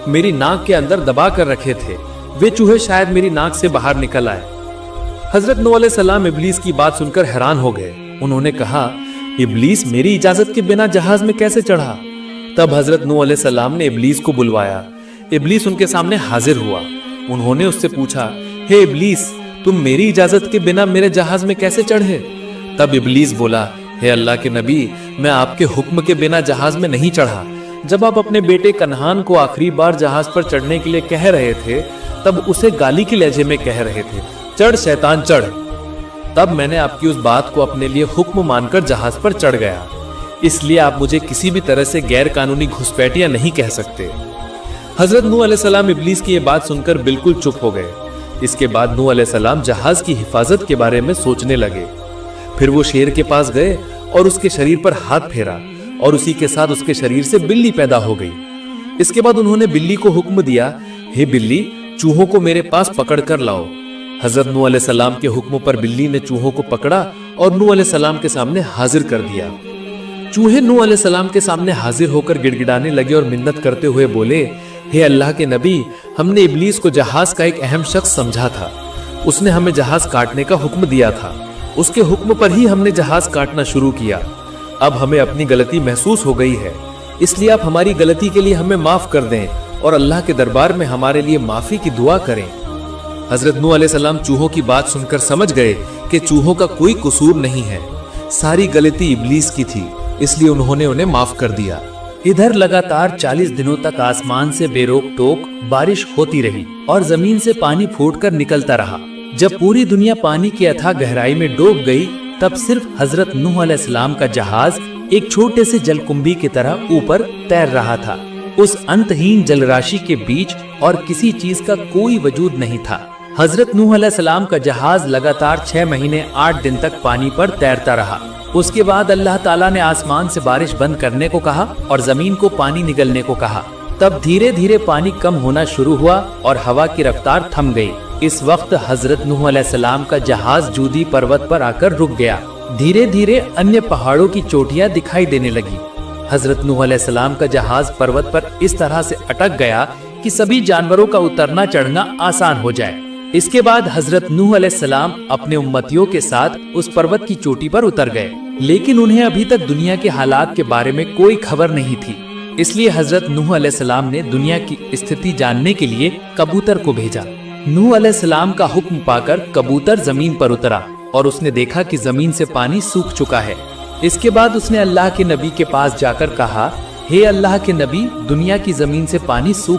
मेरी नाक के अंदर दबा कर रखे थे। वे चूहे शायद मेरी नाक से बाहर निकल आए। हजरत नूह अलैहिस्सलाम इब्लीस की बात सुनकर हैरान हो गए। उन्होंने कहा, इब्लीस मेरी इजाजत के बिना जहाज में कैसे चढ़ा? तब हजरत नूह अलैहिस्सलाम ने इब्लीस को बुलवाया। इब्लीस उनके सामने हाजिर हुआ। उन्होंने उससे पूछा, हे इब्लीस, तुम मेरी इजाजत के बिना मेरे जहाज में कैसे चढ़े? तब इब्लीस बोला, हे अल्लाह के नबी, मैं आपके हुक्म के बिना जहाज में नहीं चढ़ा। जब आप अपने बेटे कन्हान को आखिरी बार जहाज पर चढ़ने के लिए कह रहे थे, तब उसे गाली के लहजे में कह रहे थे, चढ़ शैतान चढ़। तब मैंने आपकी उस बात को अपने लिए हुक्म मानकर जहाज पर चढ़ गया। इसलिए आप मुझे किसी भी तरह से गैर कानूनी घुसपैठिया नहीं कह सकते। हजरत नूह अलैहिस्सलाम इब्लीस की ये बात सुनकर बिल्कुल चुप हो गए। इसके बाद नूह अलैहिस्सलाम जहाज की हिफाजत के बारे में सोचने लगे। फिर वो शेर के पास गए और उसके शरीर पर हाथ फेरा और उसी के साथ उसके शरीर से बिल्ली पैदा हो गई। इसके बाद उन्होंने बिल्ली को हुक्म दिया, हे बिल्ली, चूहों को मेरे पास पकड़ कर लाओ। हजरत नूह अलैहिस्सलाम के हुक्म पर बिल्ली ने चूहों को पकड़ा और नूह अलैहिस्सलाम के सामने हाजिर कर दिया। चूहे नूह अलैहिस्सलाम के सामने हाजिर होकर गिड़गिड़ाने लगे और मिन्नत करते हुए बोले, हे अल्लाह के नबी, हमने इब्लीस को जहाज का एक अहम शख्स समझा था। उसने हमें जहाज काटने का हुक्म दिया था। उसके हुक्म पर ही हमने जहाज काटना शुरू किया। अब हमें अपनी गलती महसूस हो गई है, इसलिए आप हमारी गलती के लिए हमें माफ कर दें और अल्लाह के दरबार में हमारे लिए माफी की दुआ करें। हजरत नूह अलैहिस्सलाम चूहों की बात सुनकर समझ गए कि चूहों का कोई कसूर नहीं है, सारी गलती इब्लीस की थी, इसलिए उन्होंने उन्हें माफ कर दिया। इधर लगातार 40 दिनों तक आसमान से बेरोक टोक बारिश होती रही और जमीन से पानी फूटकर निकलता रहा। जब पूरी दुनिया पानी की अथाह गहराई में डूब गई, तब सिर्फ हजरत नूह अलैहिस्सलाम का जहाज एक छोटे से जलकुंभी की तरह ऊपर तैर रहा था। उस अंतहीन जलराशि के बीच और किसी चीज का कोई वजूद नहीं था। हजरत नूह अलैहिस्सलाम का जहाज लगातार 6 महीने 8 दिन तक पानी पर तैरता रहा। उसके बाद अल्लाह ताला ने आसमान से बारिश बंद करने को कहा और जमीन को पानी निगलने को कहा। तब धीरे धीरे पानी कम होना शुरू हुआ और हवा की रफ्तार थम गई। इस वक्त हजरत नूह अलैहिस्सलाम का जहाज जूदी पर्वत पर आकर रुक गया। धीरे धीरे अन्य पहाड़ों की चोटियां दिखाई देने लगी। हजरत नूह अलैहिस्सलाम का जहाज पर्वत पर इस तरह से अटक गया कि सभी जानवरों का उतरना चढ़ना आसान हो जाए। इसके बाद हजरत नूह अलैहिस्सलाम अपने उम्मतियों के साथ उस पर्वत की चोटी पर उतर गए, लेकिन उन्हें अभी तक दुनिया के हालात के बारे में कोई खबर नहीं थी। इसलिए हजरत नूह अलैहिस्सलाम ने दुनिया की स्थिति जानने के लिए कबूतर को भेजा। नूह अलैहिस्सलाम का हुक्म पाकर कबूतर जमीन पर उतरा और उसने देखा कि जमीन से पानी सूख चुका है। इसके बाद उसने अल्लाह के नबी के पास जाकर कहा, हे अल्लाह के नबी, दुनिया की जमीन से पानी सूख